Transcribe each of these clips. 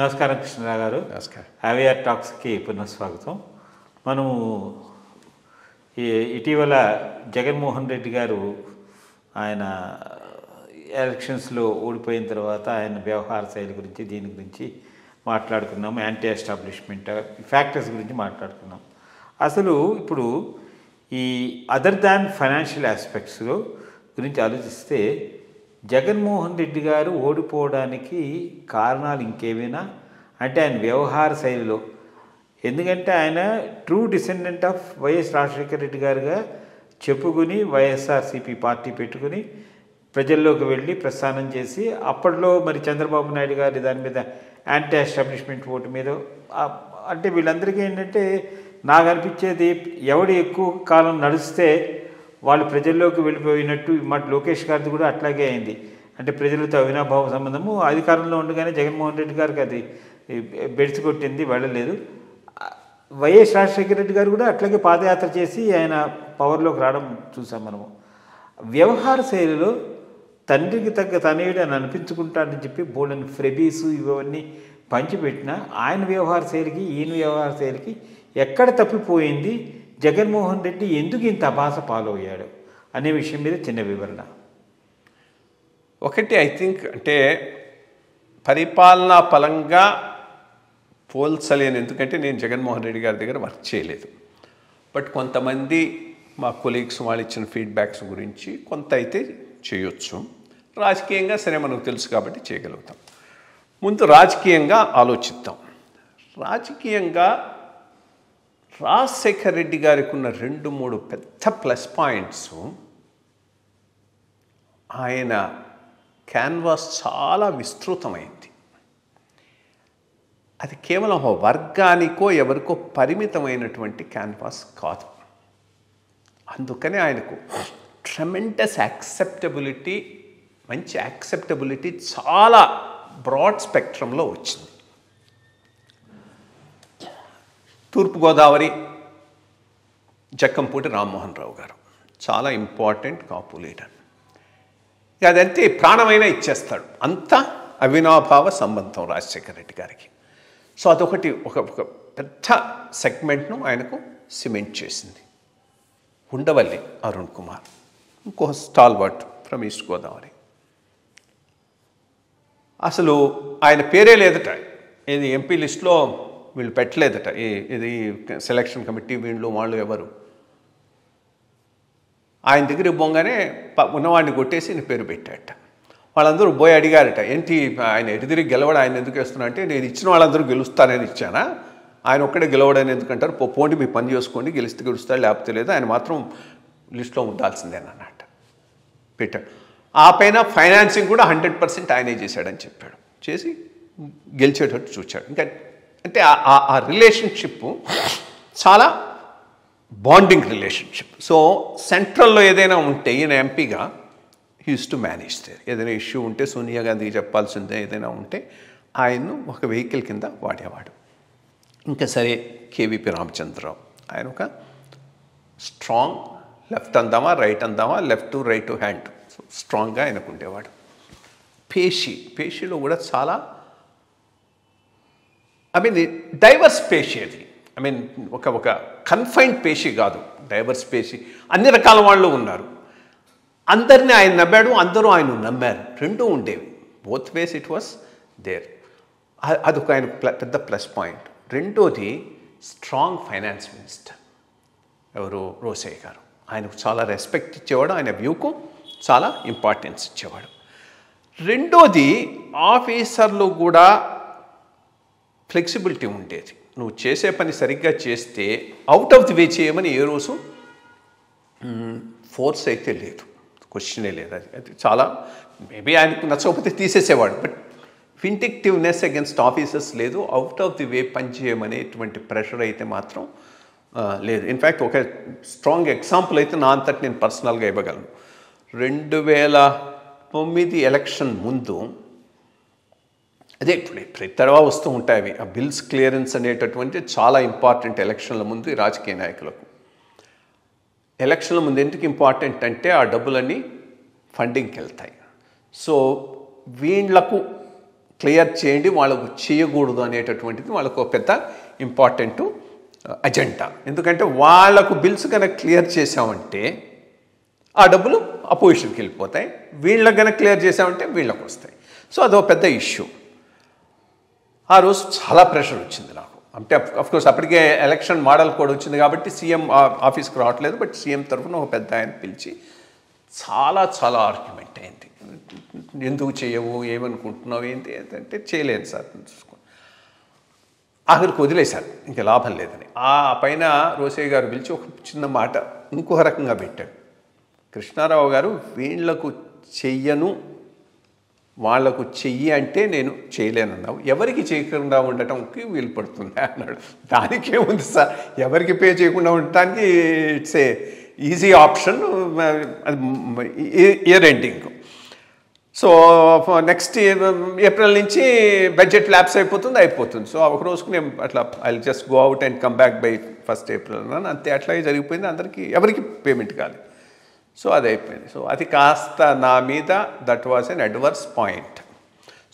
నమస్కారం కృష్ణరావు గారు. నమస్కారం. అవేర్ టాక్స్కి పునఃస్వాగతం. మనము ఇటీవల జగన్మోహన్ రెడ్డి గారు ఆయన ఎలక్షన్స్లో ఓడిపోయిన తర్వాత ఆయన వ్యవహార శైలి గురించి దీని గురించి మాట్లాడుకున్నాం. యాంటీ ఎస్టాబ్లిష్మెంట్ ఫ్యాక్టర్స్ గురించి మాట్లాడుకున్నాం. అసలు ఇప్పుడు ఈ అదర్ దాన్ ఫైనాన్షియల్ ఆస్పెక్ట్స్లో గురించి ఆలోచిస్తే జగన్మోహన్ రెడ్డి గారు ఓడిపోవడానికి కారణాలు ఇంకేమైనా అంటే ఆయన వ్యవహార శైలిలో, ఎందుకంటే ఆయన true descendant of YS Rajasekhara Reddy గారుగా చెప్పుకుని వైఎస్ఆర్సీపీ పార్టీ పెట్టుకుని ప్రజల్లోకి వెళ్ళి ప్రస్థానం చేసి అప్పట్లో మరి చంద్రబాబు నాయుడు గారి దాని మీద యాంటీ ఎస్టాబ్లిష్మెంట్ ఓటు మీద అంటే వీళ్ళందరికీ ఏంటంటే నాకు అనిపించేది ఎవడు ఎక్కువ కాలం నడిస్తే వాళ్ళు ప్రజల్లోకి వెళ్ళిపోయినట్టు మాట లోకేష్ గారిది కూడా అట్లాగే అయింది. అంటే ప్రజలతో అవినాభావ సంబంధము అధికారంలో ఉండగానే జగన్మోహన్ రెడ్డి గారికి అది బెడిసి కొట్టింది, వెళ్ళలేదు. వైఎస్ రాజశేఖర రెడ్డి గారు కూడా అట్లాగే పాదయాత్ర చేసి ఆయన పవర్లోకి రావడం చూసాం మనము. వ్యవహార శైలిలో తండ్రికి తగ్గ తనయుడు అని అనిపించుకుంటాడని చెప్పి బోల్డని ఫ్రెబీసు ఇవన్నీ పంచిపెట్టిన ఆయన వ్యవహార శైలికి ఈయన వ్యవహార శైలికి ఎక్కడ తప్పిపోయింది, జగన్మోహన్ రెడ్డి ఎందుకు ఇంత అభాస పాలయ్యాడు అనే విషయం మీద చిన్న వివరణ. ఒకటి ఐ థింక్ అంటే పరిపాలనా పరంగా పోల్చలేను, ఎందుకంటే నేను జగన్మోహన్ రెడ్డి గారి దగ్గర వర్క్ చేయలేదు. బట్ కొంతమంది మా కొలీగ్స్ వాళ్ళు ఇచ్చిన ఫీడ్బ్యాక్స్ గురించి కొంత అయితే చేయొచ్చు. రాజకీయంగా సరే మనకు తెలుసు కాబట్టి చేయగలుగుతాం. ముందు రాజకీయంగా ఆలోచిద్దాం. రాజకీయంగా రాజశేఖర్ రెడ్డి గారికి ఉన్న 2-3 పెద్ద ప్లస్ పాయింట్స్, ఆయన క్యాన్వాస్ చాలా విస్తృతమైంది. అది కేవలం ఒక వర్గానికో ఎవరికో పరిమితమైనటువంటి క్యాన్వాస్ కాదు. అందుకనే ఆయనకు ట్రెమెండస్ యాక్సెప్టబిలిటీ, మంచి యాక్సెప్టబిలిటీ చాలా బ్రాడ్ స్పెక్ట్రంలో వచ్చింది. తూర్పుగోదావరి జక్కంపూడి రామ్మోహన్ రావు గారు చాలా ఇంపార్టెంట్ కాపు లీడర్. అదంతే ప్రాణమైనా ఇచ్చేస్తాడు, అంత అవినాభావ సంబంధం రాజశేఖర రెడ్డి గారికి. సో అదొకటి ఒక పెద్ద సెగ్మెంట్ను ఆయనకు సిమెంట్ చేసింది. ఉండవల్లి అరుణ్ కుమార్ ఇంకో స్టాల్వర్ట్ ఫ్రమ్ ఈస్ట్ గోదావరి. అసలు ఆయన పేరే లేదట, ఇది ఎంపీ లిస్టులో వీళ్ళు పెట్టలేదట. ఇది సెలక్షన్ కమిటీ వీళ్ళు వాళ్ళు ఎవరు ఆయన దగ్గరికి పోగానే ఉన్నవాడిని కొట్టేసి నేను పేరు పెట్టాట. వాళ్ళందరూ పోయి అడిగారట, ఏంటి ఆయన ఎదురు గెలవడం ఆయన ఎందుకు వేస్తున్నా అంటే, నేను ఇచ్చిన వాళ్ళందరూ గెలుస్తానని ఇచ్చానా, ఆయన ఒక్కడే గెలవడని ఎందుకంటారు, పోండి మీ పని చేసుకోండి, గెలిస్తే గెలుస్తాడు లేకపోతే లేదు, ఆయన మాత్రం లిస్టులో ఉండాల్సిందేనన్నట్ట పెట్టాడు. ఆ పైన ఫైనాన్సింగ్ కూడా 100% ఆయనే చేశాడని చెప్పాడు. చేసి గెలిచేటట్టు చూచాడు. ఇంకా అంటే ఆ రిలేషన్షిప్ చాలా బాండింగ్ రిలేషన్షిప్. సో సెంట్రల్లో ఏదైనా ఉంటే ఈయన ఎంపీగా యూస్ టు మేనేజ్ దేర్. ఏదైనా ఇష్యూ ఉంటే సోనియా గాంధీకి చెప్పాల్సిందే, ఏదైనా ఉంటే ఆయన్ను ఒక వెహికల్ కింద వాడేవాడు. ఇంకా సరే కేవీపీ రామచంద్రరావు, ఆయన ఒక స్ట్రాంగ్ లెఫ్ట్ అందామా రైట్ అందామా, లెఫ్ట్ టు రైట్ హ్యాండ్, స్ట్రాంగ్గా ఆయనకు ఉండేవాడు. పేషీలో కూడా చాలా డైవర్స్ పేషీ అది. ఒక కన్ఫైన్డ్ పేషీ కాదు, డైవర్స్ పేషీ. అన్ని రకాల వాళ్ళు ఉన్నారు. అందరినీ ఆయన నమ్మాడు, అందరూ ఆయన నమ్మారు. రెండూ ఉండేవి. Both ways it was there. అదొక ఆయన పెద్ద ప్లస్ పాయింట్. రెండోది స్ట్రాంగ్ ఫైనాన్స్ మినిస్టర్ ఎవరు, రోసయ్య గారు. ఆయనకు చాలా రెస్పెక్ట్ ఇచ్చేవాడు, ఆయన వ్యూకు చాలా ఇంపార్టెన్స్ ఇచ్చేవాడు. రెండోది ఆఫీసర్లు కూడా ఫ్లెక్సిబిలిటీ ఉండేది. నువ్వు చేసే పని సరిగ్గా చేస్తే అవుట్ ఆఫ్ ది వే చేయమని ఏ రోజు ఫోర్స్ అయితే లేదు, క్వశ్చనే లేదు. అది చాలా మేబీ ఆయనకు నచ్చకపోతే తీసేసేవాడు, బట్ విండిక్టివ్నెస్ అగెన్స్ట్ ఆఫీసర్స్ లేదు. అవుట్ ఆఫ్ ది వే పని చేయమనేటువంటి ప్రెషర్ అయితే మాత్రం లేదు. ఇన్ఫ్యాక్ట్ ఒక స్ట్రాంగ్ ఎగ్జాంపుల్ అయితే నా అంతటి నేను పర్సనల్గా ఇవ్వగలను. 2009 ఎలక్షన్ ముందు, అదే ఇప్పుడు ప్రతి తర్వాత వస్తూ ఉంటాయి అవి, ఆ బిల్స్ క్లియరెన్స్ అనేటటువంటి చాలా ఇంపార్టెంట్ ఎలక్షన్ల ముందు ఈ రాజకీయ నాయకులకు. ఎలక్షన్ల ముందు ఎందుకు ఇంపార్టెంట్ అంటే ఆ డబ్బులన్నీ ఫండింగ్కి వెళ్తాయి. సో వీళ్లకు క్లియర్ చేయండి, వాళ్ళకు చేయకూడదు అనేటటువంటిది వాళ్ళకు ఒక పెద్ద ఇంపార్టెంట్ అజెండా. ఎందుకంటే వాళ్లకు బిల్స్ కనుక క్లియర్ చేసామంటే ఆ డబ్బులు అపోజిషన్కి వెళ్ళిపోతాయి, వీళ్ళకి కనుక క్లియర్ చేసామంటే వీళ్ళకి వస్తాయి. సో అదొక పెద్ద ఇష్యూ. ఆ రోజు చాలా ప్రెషర్ వచ్చింది నాకు. అంటే అఫ్కోర్స్ అప్పటికే ఎలక్షన్ మోడల్ కోడ్ వచ్చింది కాబట్టి సీఎం ఆఫీస్కి రావట్లేదు, బట్ సీఎం తరఫున ఒక పెద్ద ఆయన పిలిచి చాలా చాలా ఆర్గ్యుమెంట్ అయింది. ఎందుకు చేయవు, ఏమనుకుంటున్నావు, ఏంటి అంటే చేయలేను సార్ చూసుకోండి. ఆఖరికి వదిలేశారు, ఇంకా లాభం లేదని. ఆ పైన రోసయ్య గారు పిలిచి ఒక చిన్న మాట ఇంకొక రకంగా పెట్టాడు. కృష్ణారావు గారు వీళ్లకు చెయ్యను, వాళ్లకు చెయ్యి అంటే నేను చేయలేనన్నావు, ఎవరికి చేయకుండా ఉండటంకి వీలు పడుతుంది అన్నాడు. దానికేముంది సార్, ఎవరికి పే చేయకుండా ఉండటానికి it's a easy option. Year ending. So next April నుంచి బడ్జెట్ ల్యాప్స్ అయిపోతుంది. సో ఒక రోజుకు నేను అట్లా I just go out and come back by 1st April అన్నాను. అంతే, అట్లాగే జరిగిపోయింది. అందరికీ ఎవరికి పేమెంట్ కాలేదు. సో అది అయిపోయింది. సో అది కాస్త నా మీద that was an adverse point.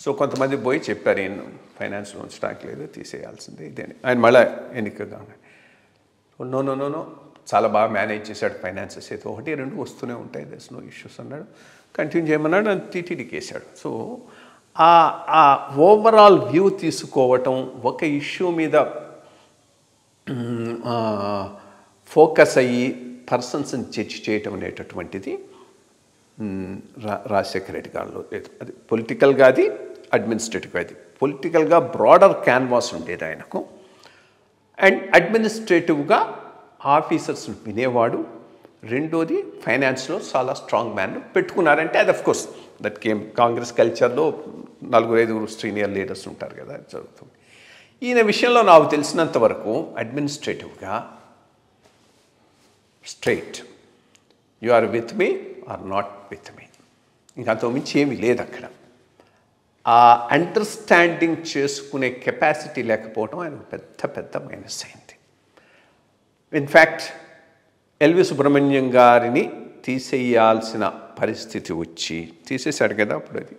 So కొంతమంది పోయి చెప్పారు, నేను ఫైనాన్స్లో ఉంచడానికి లేదు, తీసేయాల్సిందే ఇదే. ఆయన మళ్ళీ ఎన్నికగా నో చాలా బాగా మేనేజ్ చేశాడు ఫైనాన్సెస్, అయితే 1-2 వస్తూనే ఉంటాయి, దట్స్ నో ఇష్యూస్ అన్నాడు. కంటిన్యూ చేయమన్నాడు, టీటీడీకి వేసాడు. సో ఆ ఓవరాల్ వ్యూ తీసుకోవటం, ఒక ఇష్యూ మీద ఫోకస్ అయ్యి పర్సన్స్ని జడ్జి చేయటం అనేటటువంటిది రాజశేఖర రెడ్డి గారిలో లేదు. అది పొలిటికల్గా, అది అడ్మినిస్ట్రేటివ్గా. అది పొలిటికల్గా బ్రాడర్ క్యాన్వాస్ ఉండేది ఆయనకు, అండ్ అడ్మినిస్ట్రేటివ్గా ఆఫీసర్స్ని వినేవాడు. రెండోది ఫైనాన్స్లో చాలా స్ట్రాంగ్ మ్యాన్ పెట్టుకున్నారంటే అది అఫ్కోర్స్ దట్ కేమ్ కాంగ్రెస్ కల్చర్లో 4-5 సీనియర్ లీడర్స్ ఉంటారు కదా, జరుగుతుంది. ఈయన విషయంలో నాకు తెలిసినంత వరకు అడ్మినిస్ట్రేటివ్గా straight, you are with me are not with me, ఇంకా అంత మించి ఏమీ లేదు అక్కడ. ఆ అండర్స్టాండింగ్ చేసుకునే కెపాసిటీ లేకపోవడం ఆయన పెద్ద మైనస్ అయింది. ఇన్ఫ్యాక్ట్ ఎల్వి సుబ్రహ్మణ్యం గారిని తీసేయాల్సిన పరిస్థితి వచ్చి తీసేశాడు కదా, అప్పుడు అది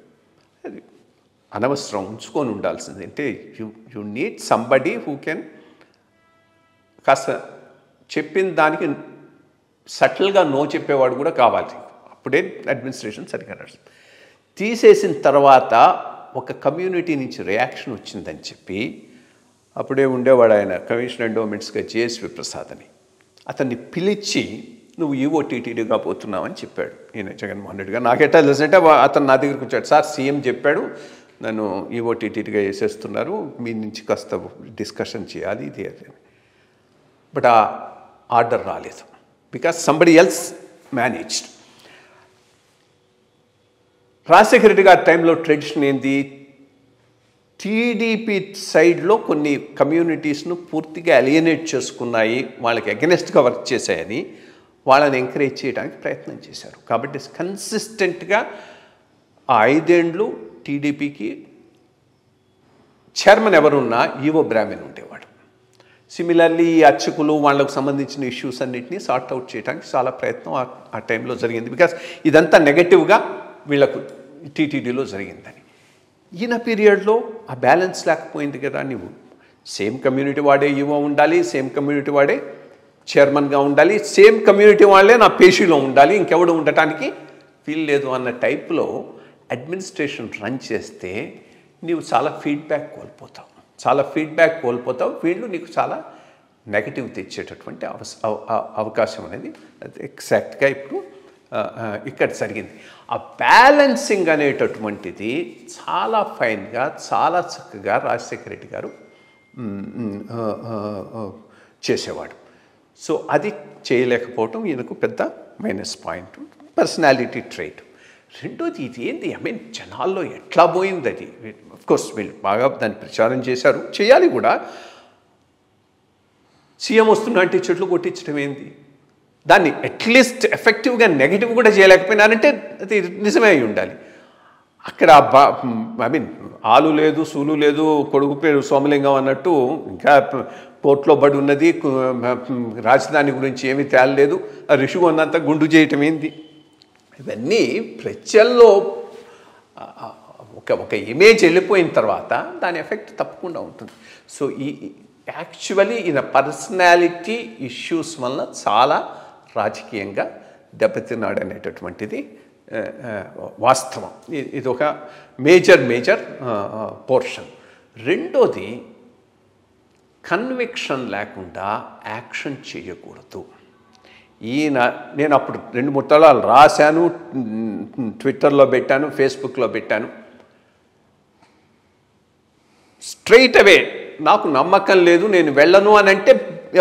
అనవసరం, ఉంచుకొని ఉండాల్సింది. అంటే you need somebody who can కాస్త చెప్పిన దానికి సటిల్గా నో చెప్పేవాడు కూడా కావాలి. అప్పుడే అడ్మినిస్ట్రేషన్ సరిగ్గా నడుస్తుంది. తీసేసిన తర్వాత ఒక కమ్యూనిటీ నుంచి రియాక్షన్ వచ్చిందని చెప్పి అప్పుడే ఉండేవాడు ఆయన కమిషనర్ ఎండోమెంట్స్గా జేఎస్వి ప్రసాద్ అని, అతన్ని పిలిచి నువ్వు ఈఓటీటీడీగా పోతున్నావని చెప్పాడు ఈయన జగన్మోహన్ రెడ్డి గారు. నాకెట్టా తెలుసు అంటే అతను నా దగ్గరికి వచ్చాడు, సార్ సీఎం చెప్పాడు నన్ను ఈఓటీటీడీగా వేసేస్తున్నారు, మీ నుంచి కాస్త డిస్కషన్ చేయాలి ఇది అది. బట్ ఆ ఆర్డర్ రాలేదు, because somebody else managed. Rajasekhara Reddy గారి టైంలో ట్రెడిషన్ ఏంది, టీడీపీ సైడ్లో కొన్ని కమ్యూనిటీస్ను పూర్తిగా అలియనేట్ చేసుకున్నాయి, వాళ్ళకి అగెనెస్ట్గా వర్క్ చేశాయని వాళ్ళని ఎంకరేజ్ చేయడానికి ప్రయత్నం చేశారు. కాబట్టి కన్సిస్టెంట్గా ఆ 5 ఏళ్ళు టీడీపీకి చైర్మన్ ఎవరున్నా ఈవో బ్రాహ్మణ్ ఉండేవాడు. సిమిలర్లీ అర్చకులు వాళ్ళకు సంబంధించిన ఇష్యూస్ అన్నింటినీ సార్ట్అవుట్ చేయడానికి చాలా ప్రయత్నం ఆ టైంలో జరిగింది. బికాస్ ఇదంతా నెగటివ్గా వీళ్ళకు టీటీడీలో జరిగిందని. ఈయన పీరియడ్లో ఆ బ్యాలెన్స్ లేకపోయింది కదా, నువ్వు సేమ్ కమ్యూనిటీ వాడే ఈవో ఉండాలి, సేమ్ కమ్యూనిటీ వాడే చైర్మన్గా ఉండాలి, సేమ్ కమ్యూనిటీ వాళ్ళే నా పేషీలో ఉండాలి, ఇంకెవడు ఉండటానికి ఫీల్ లేదు అన్న టైప్లో అడ్మినిస్ట్రేషన్ రన్ చేస్తే నీవు చాలా ఫీడ్బ్యాక్ కోల్పోతావు, వీళ్ళు నీకు చాలా నెగటివ్ తెచ్చేటటువంటి అవకాశం అనేది ఎగ్జాక్ట్గా ఇప్పుడు ఇక్కడ జరిగింది. ఆ బ్యాలెన్సింగ్ అనేటటువంటిది చాలా ఫైన్గా, చాలా చక్కగా రాజశేఖర రెడ్డి గారు చేసేవాడు. సో అది చేయలేకపోవటం ఈయనకు పెద్ద మైనస్ పాయింట్, పర్సనాలిటీ ట్రైట్. రెండోది ఇది ఏంది, ఐ మీన్ జనాల్లో ఎట్లా పోయింది అది. అఫ్కోర్స్ వీళ్ళు బాగా దాన్ని ప్రచారం చేశారు, చేయాలి కూడా. సీఎం వస్తున్నా అంటే చెట్లు కొట్టించడం ఏంది, దాన్ని అట్లీస్ట్ ఎఫెక్టివ్గా నెగిటివ్ కూడా చేయలేకపోయినారంటే అది నిజమే అయి ఉండాలి. అక్కడ ఐ మీన్ ఆలు లేదు, సూలు లేదు, కొడుకు పేరు సోమలింగం అన్నట్టు ఇంకా కోర్టులో బడి ఉన్నది, రాజధాని గురించి ఏమీ తేలలేదు, రిషు ఉన్నంత గుండు చేయటం ఏంది. ఇవన్నీ ప్రజల్లో ఒక ఇమేజ్ వెళ్ళిపోయిన తర్వాత దాని ఎఫెక్ట్ తప్పకుండా ఉంటుంది. సో యాక్చువల్లీ ఈయన పర్సనాలిటీ ఇష్యూస్ వలన చాలా రాజకీయంగా దెబ్బతిన్నాడు అనేటటువంటిది వాస్తవం. ఇది ఒక మేజర్ పోర్షన్. రెండోది, కన్విక్షన్ లేకుండా యాక్షన్ చేయకూడదు. నేను అప్పుడు 2-3 తలాలు రాశాను, ట్విట్టర్లో పెట్టాను, ఫేస్బుక్లో పెట్టాను. స్ట్రైట్ అవే నాకు నమ్మకం లేదు, నేను వెళ్ళను అని అంటే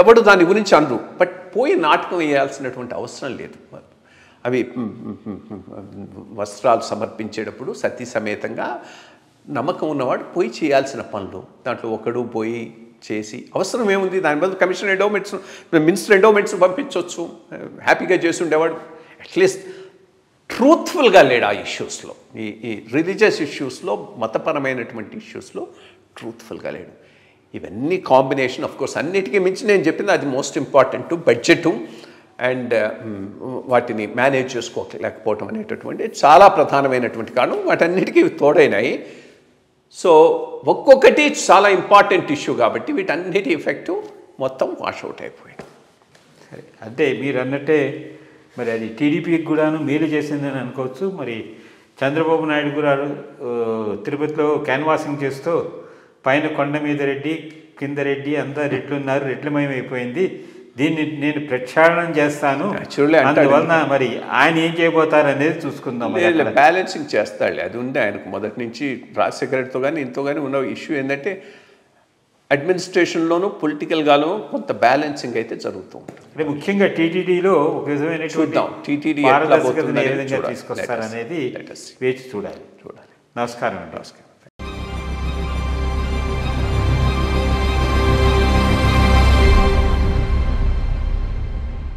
ఎవడు దాని గురించి అనరు. బట్ పోయి నాటకం వేయాల్సినటువంటి అవసరం లేదు. అవి వస్త్రాలు సమర్పించేటప్పుడు సతీ సమేతంగా నమ్మకం ఉన్నవాడు పోయి చేయాల్సిన పనులు. దాంట్లో ఒకడు పోయి చేసి అవసరం ఏముంది? దాని బదులు కమిషనర్ ఎండోమెంట్స్, మినిస్టర్ ఎండోమెంట్స్ పంపించవచ్చు, హ్యాపీగా చేసి ఉండేవాడు. అట్లీస్ట్ ట్రూత్ఫుల్గా లేడు ఆ ఇష్యూస్లో, ఈ రిలీజియస్ ఇష్యూస్లో, మతపరమైనటువంటి ఇష్యూస్లో ట్రూత్ఫుల్గా లేడు. ఇవన్నీ కాంబినేషన్. ఆఫ్ కోర్స్ అన్నిటికీ మించి నేను చెప్పింది అది మోస్ట్ ఇంపార్టెంట్, బడ్జెట్ అండ్ వాటిని మేనేజ్ చేసుకోలేకపోవటం అనేటటువంటి చాలా ప్రధానమైనటువంటి కారణం. వాటన్నిటికీ తోడైనాయి. సో ఒక్కొక్కటి చాలా ఇంపార్టెంట్ ఇష్యూ కాబట్టి వీటన్నిటి ఎఫెక్టు మొత్తం వాషౌట్ అయిపోయింది. సరే, అంటే మీరు అన్నట్టే మరి అది టీడీపీకి కూడాను మేలు చేసిందని అనుకోవచ్చు. మరి చంద్రబాబు నాయుడు కూడా తిరుపతిలో క్యాన్వాసింగ్ చేస్తూ పైన కొండ మీద రెడ్డి, కింద రెడ్డి, అంతా రెడ్లు ఉన్నారు, రెడ్లమయం అయిపోయింది, దీన్ని నేను ప్రక్షాళనం చేస్తాను, అందువలన మరి ఆయన ఏం చేయబోతారు అనేది చూసుకుందాం. బ్యాలెన్సింగ్ చేస్తాడు, అది ఉంది ఆయనకు మొదటి నుంచి. రాజశేఖర రెడ్డితో కానీ ఇంతో కానీ ఉన్న ఇష్యూ ఏంటంటే అడ్మినిస్ట్రేషన్లోనూ పొలిటికల్గాను కొంత బ్యాలెన్సింగ్ అయితే జరుగుతూ ఉంటుంది. అంటే ముఖ్యంగా టీటీడీలో ఒక విధమైన చూద్దాం, టీటీడీ పారదర్శకతను ఏ విధంగా తీసుకొస్తారనేది వేచి చూడాలి. నమస్కారం అండి. నమస్కారం.